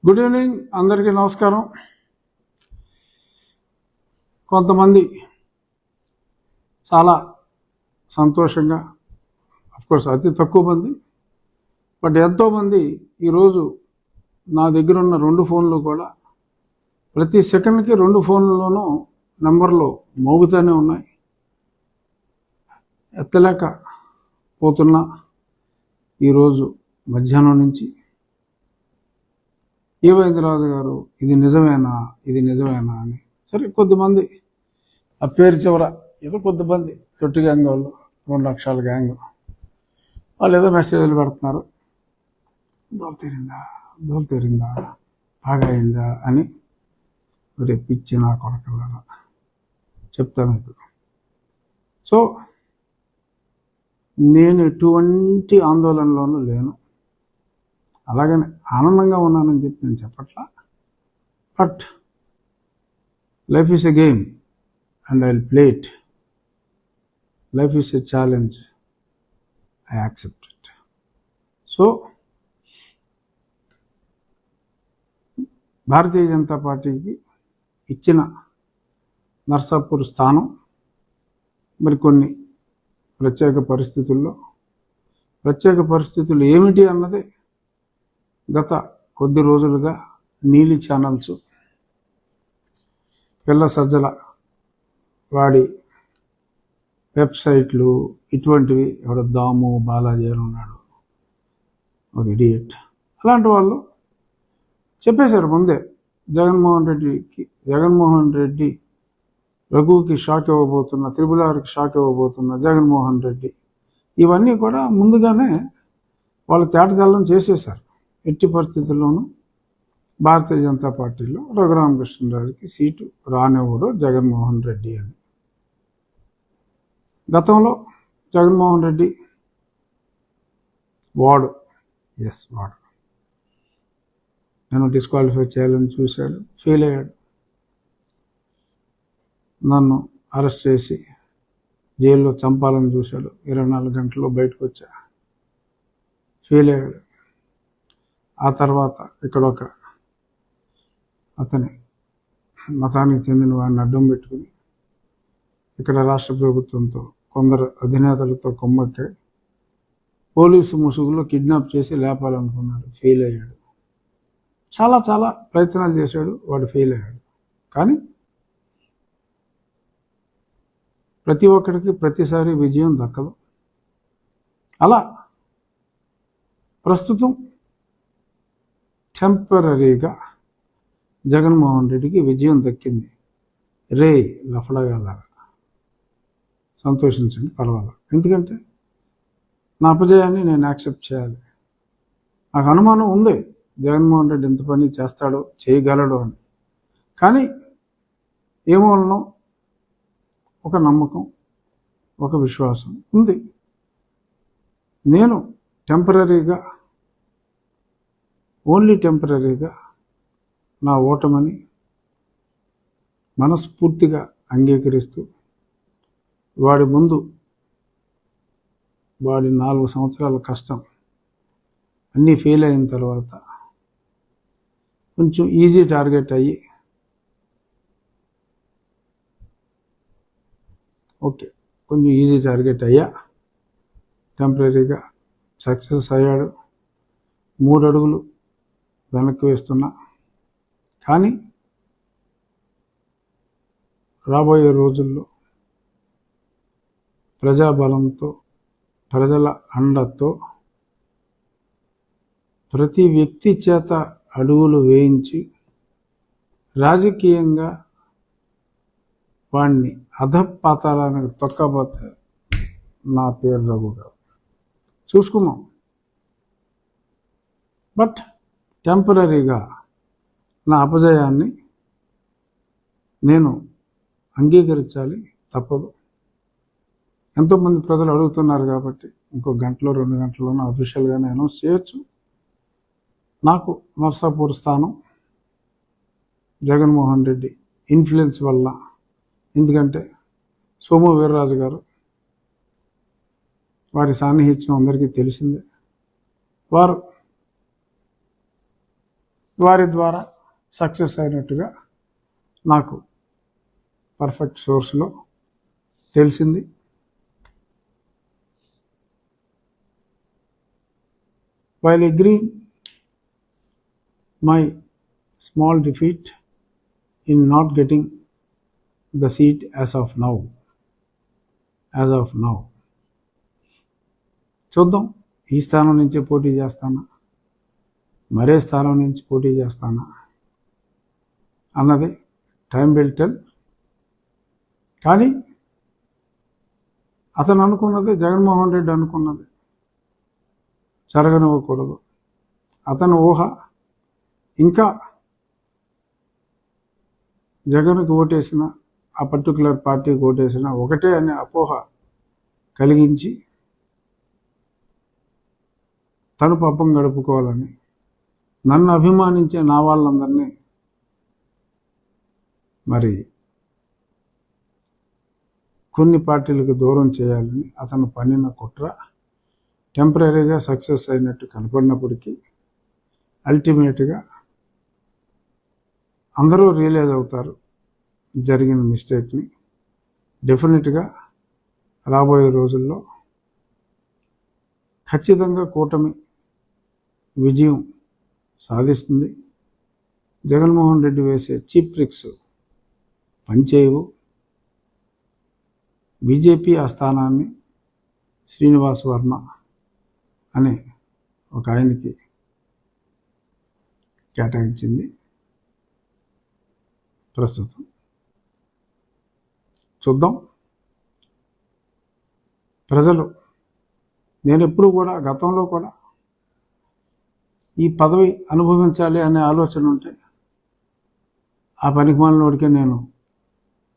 Good evening, అందరికీ నమస్కారం. కొంతమంది చాలా సంతోషంగా, అఫ్కోర్స్ అతి తక్కువ మంది, బట్ ఎంతోమంది ఈరోజు నా దగ్గర ఉన్న 2 ఫోన్లు కూడా ప్రతి సెకండ్కి 2 ఫోన్లలోనూ నెంబర్లు మోగుతూనే ఉన్నాయి. ఎత్తలేక పోతున్నా ఈరోజు మధ్యాహ్నం నుంచి రాజు గారు ఇది నిజమేనా అని. సరే, కొద్దిమంది ఆ పేరు చివర ఏదో కొద్దిమంది తొట్టి గ్యాంగ్ వాళ్ళు, 2 లక్షల గ్యాంగ్ వాళ్ళు ఏదో మెసేజ్లు పెడుతున్నారు, దోలు తీరిందా బాగా అయిందా అని. రేపు ఇచ్చి నా కొడకల్లారా చెప్తాను మీకు. సో నేను ఎటువంటి ఆందోళనలోనూ లేను, అలాగనే ఆనందంగా ఉన్నానని చెప్పి నేను చెప్పట్లా. But life is a game and I will play it. Life is a challenge, I accept it. So Bharatiya Janata పార్టీకి ఇచ్చిన నర్సాపూర్ స్థానం మరికొన్ని ప్రత్యేక పరిస్థితులు ఏమిటి అన్నది గత కొద్ది రోజులుగా నీలి ఛానల్స్, పిల్ల సజ్జల వాడి వెబ్సైట్లు, ఇటువంటివి, ఎవడో దాము బాలాజీ అని ఉన్నాడు, ఒక ఇడియట్, అలాంటి వాళ్ళు చెప్పేశారు ముందే జగన్మోహన్ రెడ్డి రఘుకి షాక్ ఇవ్వబోతున్న, త్రిపులార్కి షాక్ ఇవ్వబోతున్న జగన్మోహన్ రెడ్డి, ఇవన్నీ కూడా ముందుగానే వాళ్ళు తేటతెల్లం చేసేశారు. ఎట్టి పరిస్థితుల్లోనూ భారతీయ జనతా పార్టీలో రఘురామకృష్ణరాజుకి సీటు రానివ్వడు జగన్మోహన్ రెడ్డి అని. గతంలో జగన్మోహన్ రెడ్డి వాడు నన్ను డిస్క్వాలిఫై చేయాలని చూశాడు, ఫెయిల్ అయ్యాడు. నన్ను అరెస్ట్ చేసి జైల్లో చంపాలని చూశాడు, 24 గంటల్లో బయటకు వచ్చా, ఫెయిల్ అయ్యాడు. ఆ తర్వాత ఇక్కడ ఒక అతని మతానికి చెందిన వాడిని అడ్డం పెట్టుకుని ఇక్కడ రాష్ట్ర ప్రభుత్వంతో కొందరు అధినేతలతో కొమ్మక్కాయి పోలీసు ముసుగులో కిడ్నాప్ చేసి లేపాలనుకున్నాడు, ఫెయిల్ అయ్యాడు. చాలా ప్రయత్నాలు చేశాడు, వాడు ఫెయిల్ అయ్యాడు. కానీ ప్రతి ఒక్కడికి ప్రతిసారి విజయం దక్కదు. అలా ప్రస్తుతం టెంపరీగా జగన్మోహన్ రెడ్డికి విజయం దక్కింది. రే లఫడగాలారా సంతోషించండి, పర్వాలేదు. ఎందుకంటే నా అపజయాన్ని నేను యాక్సెప్ట్ చేయాలి. నాకు అనుమానం ఉంది జగన్మోహన్ రెడ్డి ఎంత పని చేస్తాడో, చేయగలడు అని. కానీ ఏమోనో ఒక నమ్మకం, ఒక విశ్వాసం ఉంది. నేను ఓన్లీ టెంపరీగా నా ఓటమని మనస్ఫూర్తిగా అంగీకరిస్తూ వాడి ముందు వాడి 4 సంవత్సరాల కష్టం అన్నీ ఫెయిల్ అయిన తర్వాత కొంచెం ఈజీ టార్గెట్ అయ్యి టెంపరీగా సక్సెస్ అయ్యాడు. 3 అడుగులు వెనక్కి వేస్తున్నా. కానీ రాబోయే రోజుల్లో ప్రజాబలంతో, ప్రజల అండతో ప్రతి వ్యక్తి చేత అడుగులు వేయించి రాజకీయంగా వాడిని అధపాతాళానికి తొక్కబోతే నా పేరు రఘు గారు. చూసుకున్నాం. బట్ టెంపరీగా నా అపజయాన్ని నేను అంగీకరించాలి, తప్పదు. ఎంతోమంది ప్రజలు అడుగుతున్నారు కాబట్టి ఇంకో గంటలో 2 గంటల్లోనూ అఫీషియల్గానే అనౌన్స్ చేయొచ్చు. నాకు నర్సాపూర్ స్థానం జగన్మోహన్ రెడ్డి ఇన్ఫ్లుయెన్స్ వల్ల, ఎందుకంటే సోము వీర్రాజు గారు, వారి సాన్నిహిత్యం అందరికీ తెలిసిందే. వారు వారి ద్వారా సక్సెస్ అయినట్టుగా నాకు పర్ఫెక్ట్ సోర్స్లో తెలిసింది. While agreeing my small defeat in not getting the seat as of now, చూద్దాం, ఈ స్థానం నుంచే పోటీ చేస్తానా, మరే స్థానం నుంచి పోటీ చేస్తానా అన్నది టైం విల్ టెల్. కానీ అతను అనుకున్నది, జగన్మోహన్ రెడ్డి అనుకున్నది జరగనివ్వకూడదు. అతని ఊహ ఇంకా జగన్కి ఓటేసిన, ఆ పర్టికులర్ పార్టీకి ఓటేసిన ఒకటే అనే అపోహ కలిగించి తను పాపం గడుపుకోవాలని, నన్ను అభిమానించే నా వాళ్ళందరినీ మరి కొన్ని పార్టీలకు దూరం చేయాలని అతను పన్నిన కుట్ర టెంపరీగా సక్సెస్ అయినట్టు కనపడినప్పటికీ అల్టిమేట్గా అందరూ రియలైజ్ అవుతారు జరిగిన మిస్టేక్ని. డెఫినెట్గా రాబోయే రోజుల్లో ఖచ్చితంగా కూటమి విజయం సాధిస్తుంది. జగన్మోహన్ రెడ్డి వేసే చీప్ ట్రిక్స్ పనిచేయవు. బీజేపీ ఆ స్థానాన్ని శ్రీనివాస్ వర్మ అనే ఒక ఆయనకి కేటాయించింది. ప్రస్తుతం చూద్దాం. ప్రజలు, నేను ఎప్పుడు కూడా గతంలో కూడా ఈ పదవి అనుభవించాలి అనే ఆలోచన ఉంటే ఆ పనికిమాలినోడికే నేను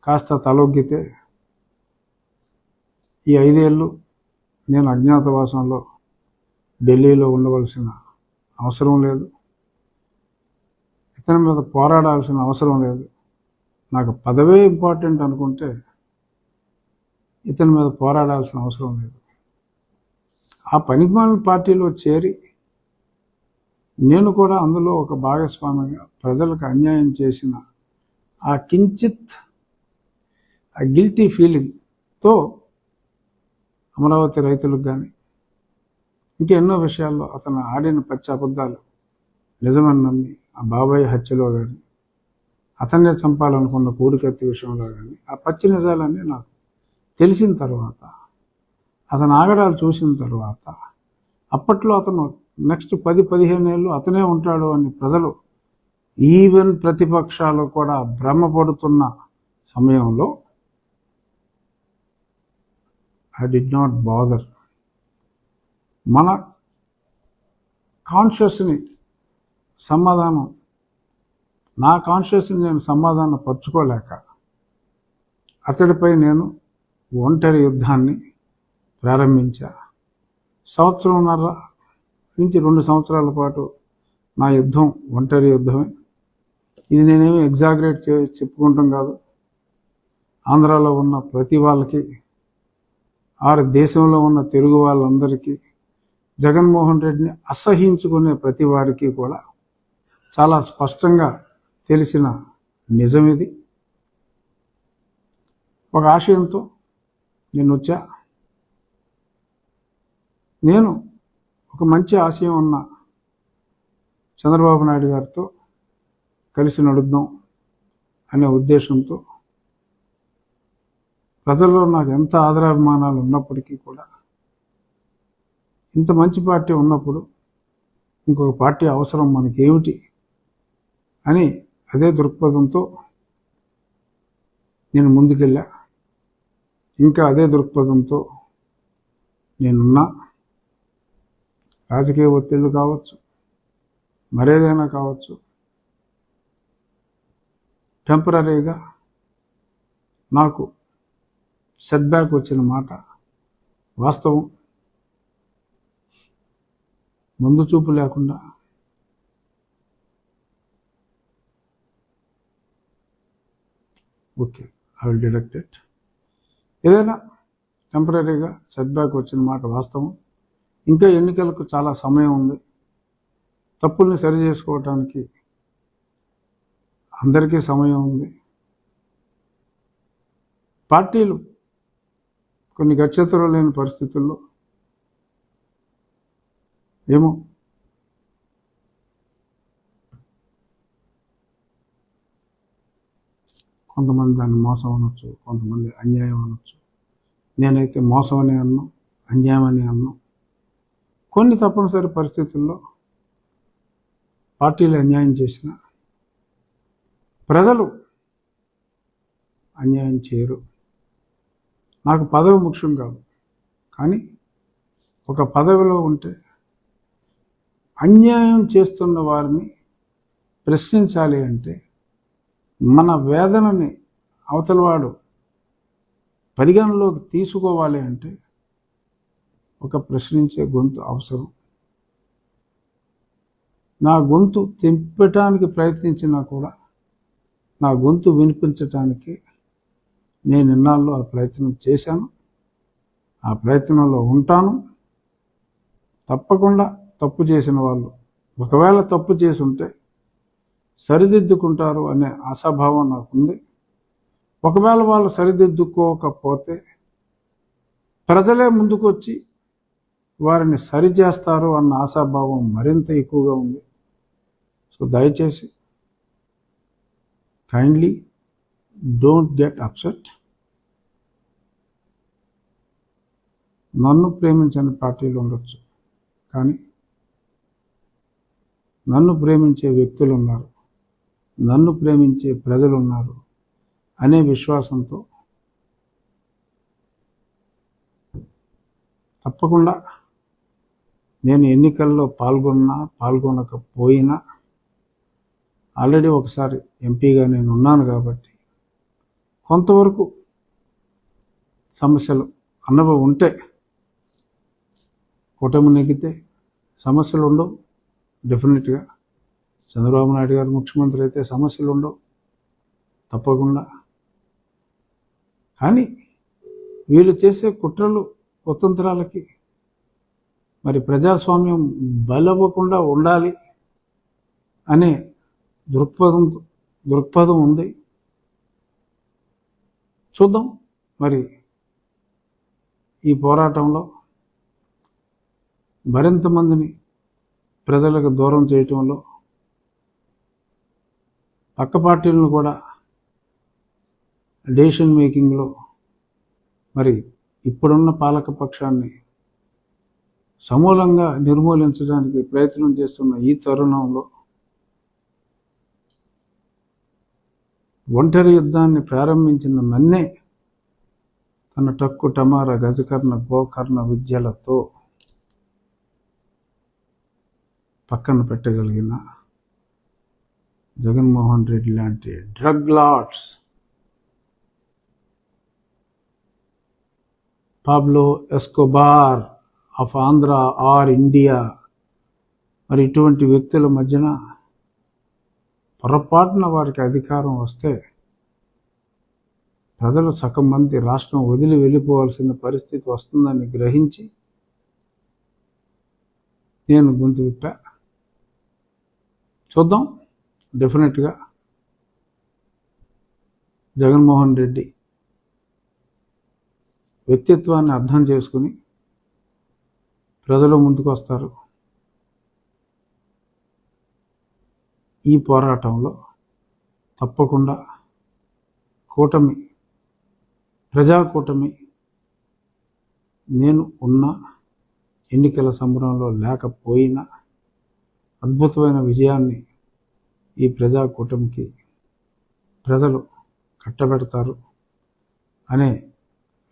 కాస్త తలొగ్గితే ఈ 5 ఏళ్ళు నేను అజ్ఞాతవాసంలో ఢిల్లీలో ఉండవలసిన అవసరం లేదు, ఇతని మీద పోరాడాల్సిన అవసరం లేదు. నాకు పదవే ఇంపార్టెంట్ అనుకుంటే ఇతని మీద పోరాడాల్సిన అవసరం లేదు. ఆ పనికిమాలిన పార్టీలో చేరి నేను కూడా అందులో ఒక భాగస్వామిగా ప్రజలకు అన్యాయం చేసిన ఆ కించిత్ ఆ గిల్టీ ఫీలింగ్తో అమరావతి రైతులకు కానీ ఇంకెన్నో విషయాల్లో అతను ఆడిన పచ్చి అబద్ధాలు నిజమని నమ్మి, ఆ బాబాయ్ హత్యలో కానీ, అతన్నే చంపాలనుకున్న పూడికత్తి విషయంలో కానీ ఆ పచ్చి నిజాలన్నీ నాకు తెలిసిన తర్వాత, అతను ఆగడాలు చూసిన తర్వాత, అప్పట్లో అతను నెక్స్ట్ 10-15 ఏళ్ళు అతనే ఉంటాడు అని ప్రజలు, ఈవెన్ ప్రతిపక్షాలు కూడా భ్రమపడుతున్న సమయంలో I did not bother. మన కాన్షియస్ని సమాధానం, నా కాన్షియస్ని నేను సమాధానం పరుచుకోలేక అతడిపై నేను ఒంటరి యుద్ధాన్ని ప్రారంభించా. 1.5 నుంచి 2 సంవత్సరాల పాటు నా యుద్ధం ఒంటరి యుద్ధమే. ఇది నేనేమి ఎగ్జాగరేట్ చెప్పుకుంటాం కాదు. ఆంధ్రాలో ఉన్న ప్రతి వాళ్ళకి, దేశంలో ఉన్న తెలుగు వాళ్ళందరికీ, జగన్మోహన్ రెడ్డిని అసహించుకునే ప్రతి వారికి కూడా చాలా స్పష్టంగా తెలిసిన నిజం ఇది. ఒక ఆశయంతో నేను వచ్చా. నేను ఒక మంచి ఆశయం ఉన్న చంద్రబాబు నాయుడు గారితో కలిసి నడుద్దాం అనే ఉద్దేశంతో, ప్రజల్లో నాకు ఎంత ఆదరాభిమానాలు ఉన్నప్పటికీ కూడా, ఇంత మంచి పార్టీ ఉన్నప్పుడు ఇంకొక పార్టీ అవసరం మనకేమిటి అని అదే దృక్పథంతో నేను ముందుకెళ్ళా. ఇంకా అదే దృక్పథంతో నేనున్నా. రాజకీయ ఒత్తిళ్లు కావచ్చు, మరేదైనా కావచ్చు, టెంపరీగా నాకు సెట్ బ్యాక్ వచ్చిన మాట వాస్తవం. ముందు చూపు లేకుండా okay, I will deduct it. ఏదైనా టెంపరీగా సెట్ బ్యాక్ వచ్చిన మాట వాస్తవం. ఇంకా ఎన్నికలకు చాలా సమయం ఉంది. తప్పుల్ని సరి చేసుకోవటానికి అందరికీ సమయం ఉంది. పార్టీలు కొన్ని గత్యంతరం లేని పరిస్థితుల్లో ఏమో కొంతమంది దాన్ని మోసం అనొచ్చు, కొంతమంది అన్యాయం అనొచ్చు. నేనైతే మోసం అని అన్నాను, అన్యాయం అని అన్నాను. కొన్ని తప్పనిసరి పరిస్థితుల్లో పార్టీలు అన్యాయం చేసిన ప్రజలు అన్యాయం చేయరు. నాకు పదవి ముఖ్యం కాదు, కానీ ఒక పదవిలో ఉంటే అన్యాయం చేస్తున్న వారిని ప్రశ్నించాలి అంటే, మన వేదనని అవతలవాడు పరిగణలోకి తీసుకోవాలి అంటే ఒక ప్రశ్నించే గొంతు అవసరం. నా గొంతు తెంపటానికి ప్రయత్నించినా కూడా నా గొంతు వినిపించటానికి నేను ఇన్నాళ్ళు ఆ ప్రయత్నం చేశాను, ఆ ప్రయత్నంలో ఉంటాను. తప్పకుండా తప్పు చేసిన వాళ్ళు ఒకవేళ తప్పు చేసి ఉంటే సరిదిద్దుకుంటారు అనే ఆశాభావం నాకుంది. ఒకవేళ వాళ్ళు సరిదిద్దుకోకపోతే ప్రజలే ముందుకొచ్చి వారిని సరిచేస్తారు అన్న ఆశాభావం మరింత ఎక్కువగా ఉంది. సో దయచేసి కైండ్లీ డోంట్ గెట్ అప్సెట్. నన్ను ప్రేమించని పార్టీలు ఉండొచ్చు, కానీ నన్ను ప్రేమించే వ్యక్తులు ఉన్నారు, నన్ను ప్రేమించే ప్రజలు ఉన్నారు అనే విశ్వాసంతో తప్పకుండా నేను ఎన్నికల్లో పాల్గొనకపోయినా ఆల్రెడీ ఒకసారి ఎంపీగా నేను ఉన్నాను కాబట్టి కొంతవరకు సమస్యలు అనుభవం ఉంటే, కూటమి నెగ్గితే సమస్యలు ఉండవు. డెఫినెట్గా చంద్రబాబు నాయుడు గారు ముఖ్యమంత్రి అయితే సమస్యలు ఉండవు తప్పకుండా. కానీ వీళ్ళు చేసే కుట్రలు కుతంత్రాలకి మరి ప్రజాస్వామ్యం బలవ్వకుండా ఉండాలి అనే దృక్పథం ఉంది. చూద్దాం మరి ఈ పోరాటంలో మరింత మందిని ప్రజలకు దూరం చేయటంలో, పక్క పార్టీలను కూడా డెసిషన్ మేకింగ్లో మరి ఇప్పుడున్న పాలకపక్షాన్ని సమూలంగా నిర్మూలించడానికి ప్రయత్నం చేస్తున్న ఈ తరుణంలో ఒంటరి యుద్ధాన్ని ప్రారంభించిన నన్నే తన టక్కు టమార గజకర్ణ గోకర్ణ విద్యలతో పక్కన పెట్టగలిగిన జగన్మోహన్ రెడ్డి లాంటి drug lords, Pablo Escobar of Andhra or India, మరి ఇటువంటి వ్యక్తుల మధ్యన పొరపాటున వారికి అధికారం వస్తే ప్రజలు సగం మంది రాష్ట్రం వదిలి వెళ్ళిపోవాల్సిన పరిస్థితి వస్తుందని గ్రహించి నేను గొంతు విప్పా. చూద్దాం. డెఫినెట్గా జగన్మోహన్ రెడ్డి వ్యక్తిత్వాన్ని అర్థం చేసుకుని ప్రజలు ముందుకు వస్తారు. ఈ పోరాటంలో తప్పకుండా కూటమి, ప్రజాకూటమి నేను ఉన్న ఎన్నికల సంబరంలో లేకపోయినా అద్భుతమైన విజయాన్ని ఈ ప్రజాకూటమికి ప్రజలు కట్టబెడతారు అనే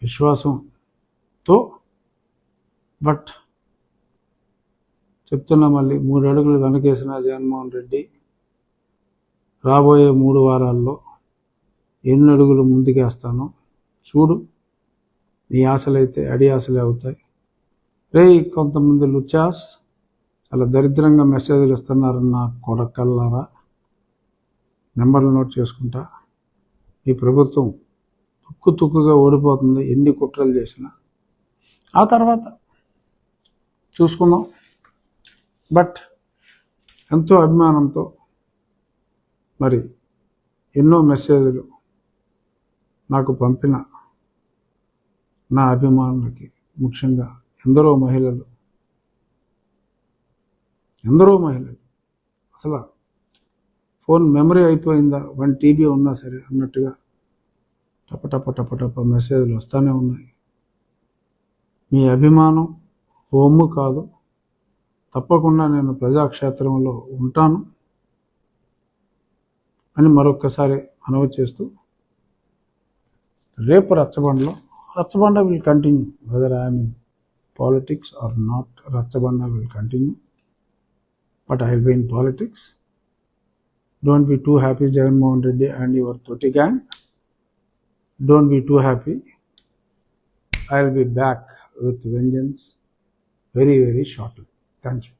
విశ్వాసంతో, బట్ చెప్తున్నా మళ్ళీ 3 అడుగులు వెనకేసిన జగన్మోహన్ రెడ్డి రాబోయే 3 వారాల్లో ఎన్ని అడుగులు ముందుకేస్తానో చూడు. నీ ఆశలైతే అడి ఆశలే అవుతాయి. కొంతమంది లుచాస్ చాలా దరిద్రంగా మెసేజ్లు ఇస్తున్నారన్న కొడకల్లారా, నెంబర్లు నోట్ చేసుకుంటా. ఈ ప్రభుత్వం తుక్కుగా ఓడిపోతుంది ఎన్ని కుట్రలు చేసినా. ఆ తర్వాత చూసుకుందాం. బట్ ఎంతో అభిమానంతో మరి ఎన్నో మెసేజ్లు నాకు పంపిన నా అభిమానులకి, ముఖ్యంగా ఎందరో మహిళలు అసలు ఫోన్ మెమరీ అయిపోయిందా, 1 TB ఉన్నా సరే అన్నట్టుగా టప మెసేజ్లు వస్తూనే ఉన్నాయి. మీ అభిమానం హోము కాదు, తప్పకుండా నేను ప్రజాక్షేత్రంలో ఉంటాను అని మరొక్కసారి మనవి చేస్తూ, రేపు Rachabanda will continue, whether I'm in politics or not. Rachabanda will continue, but I will be in politics. Don't be too happy, Jagan Mohan Reddy and your Toti gang. Don't be too happy. I will be back with vengeance very, very shortly. Thank you.